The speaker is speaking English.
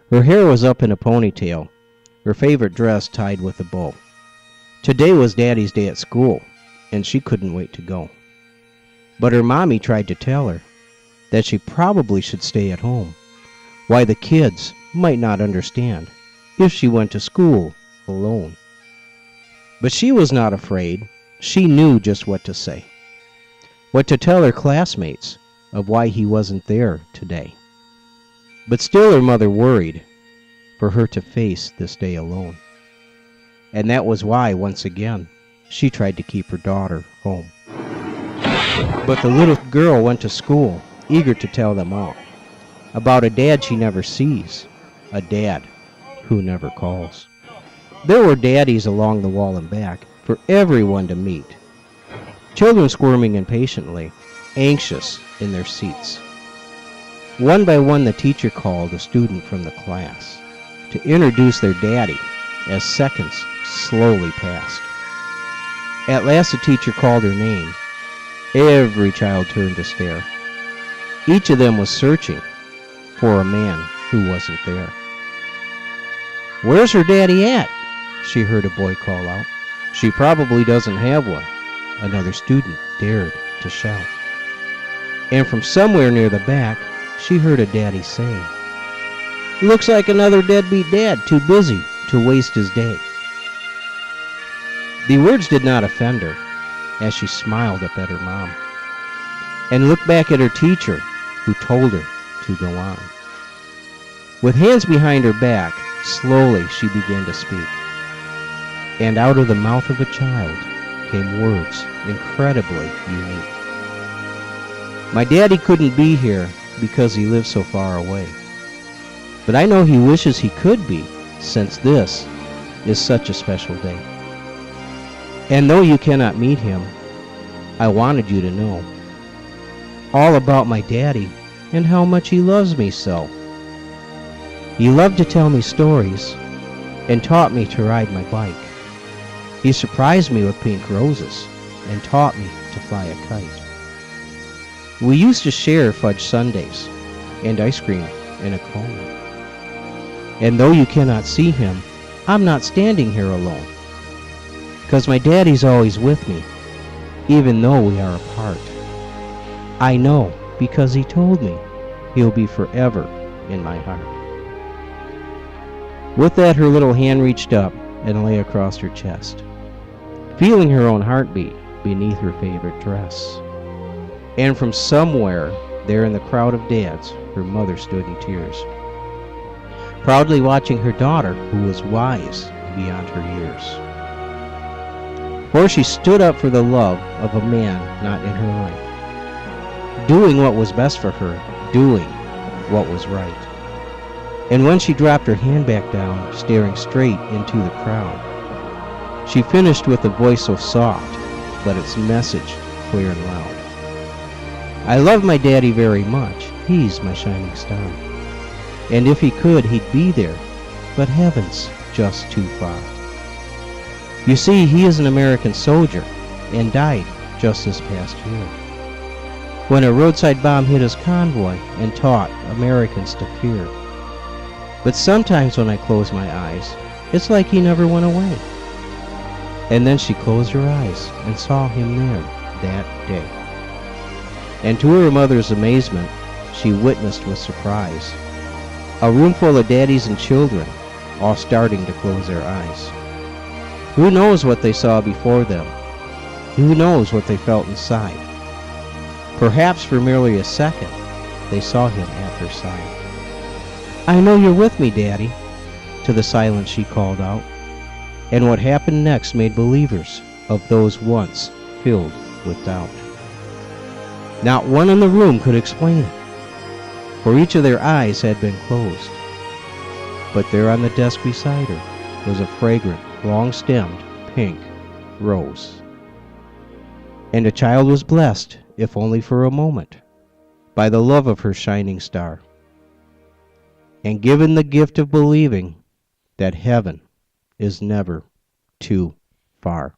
Her hair was up in a ponytail, her favorite dress tied with a bow. Today was Daddy's day at school, and she couldn't wait to go. But her mommy tried to tell her that she probably should stay at home, why the kids might not understand if she went to school alone. But she was not afraid. She knew just what to say, what to tell her classmates of why he wasn't there today. But still her mother worried for her to face this day alone. And that was why, once again, she tried to keep her daughter home. But the little girl went to school, eager to tell them all about a dad she never sees, a dad who never calls. There were daddies along the wall and back for everyone to meet, children squirming impatiently, anxious in their seats. One by one, the teacher called a student from the class to introduce their daddy as seconds slowly passed. At last the teacher called her name. Every child turned to stare. Each of them was searching for a man who wasn't there. "Where's her daddy at?" she heard a boy call out. "She probably doesn't have one," another student dared to shout. And from somewhere near the back, she heard a daddy say, "Looks like another deadbeat dad too busy to waste his day." The words did not offend her as she smiled up at her mom and looked back at her teacher who told her to go on. With hands behind her back, slowly she began to speak. And out of the mouth of a child came words incredibly unique. "My daddy couldn't be here because he lives so far away. But I know he wishes he could be, since this is such a special day. And though you cannot meet him, I wanted you to know all about my daddy and how much he loves me so. He loved to tell me stories and taught me to ride my bike. He surprised me with pink roses and taught me to fly a kite. We used to share fudge sundaes and ice cream in a cone. And though you cannot see him, I'm not standing here alone, 'cause my daddy's always with me, even though we are apart. I know because he told me he'll be forever in my heart." With that, her little hand reached up and lay across her chest, feeling her own heartbeat beneath her favorite dress. And from somewhere there in the crowd of dads, her mother stood in tears, proudly watching her daughter, who was wise beyond her years. For she stood up for the love of a man not in her life, doing what was best for her, doing what was right. And when she dropped her hand back down, staring straight into the crowd, she finished with a voice so soft, but its message clear and loud. "I love my daddy very much. He's my shining star. And if he could, he'd be there, but heaven's just too far. You see, he is an American soldier and died just this past year, when a roadside bomb hit his convoy and taught Americans to fear. But sometimes when I close my eyes, it's like he never went away." And then she closed her eyes and saw him there that day. And to her mother's amazement, she witnessed with surprise a room full of daddies and children, all starting to close their eyes. Who knows what they saw before them? Who knows what they felt inside? Perhaps for merely a second, they saw him at her side. "I know you're with me, Daddy," to the silence she called out. And what happened next made believers of those once filled with doubt. Not one in the room could explain it, for each of their eyes had been closed. But there on the desk beside her was a fragrant, long-stemmed pink rose. And a child was blessed, if only for a moment, by the love of her shining star, and given the gift of believing that heaven is never too far.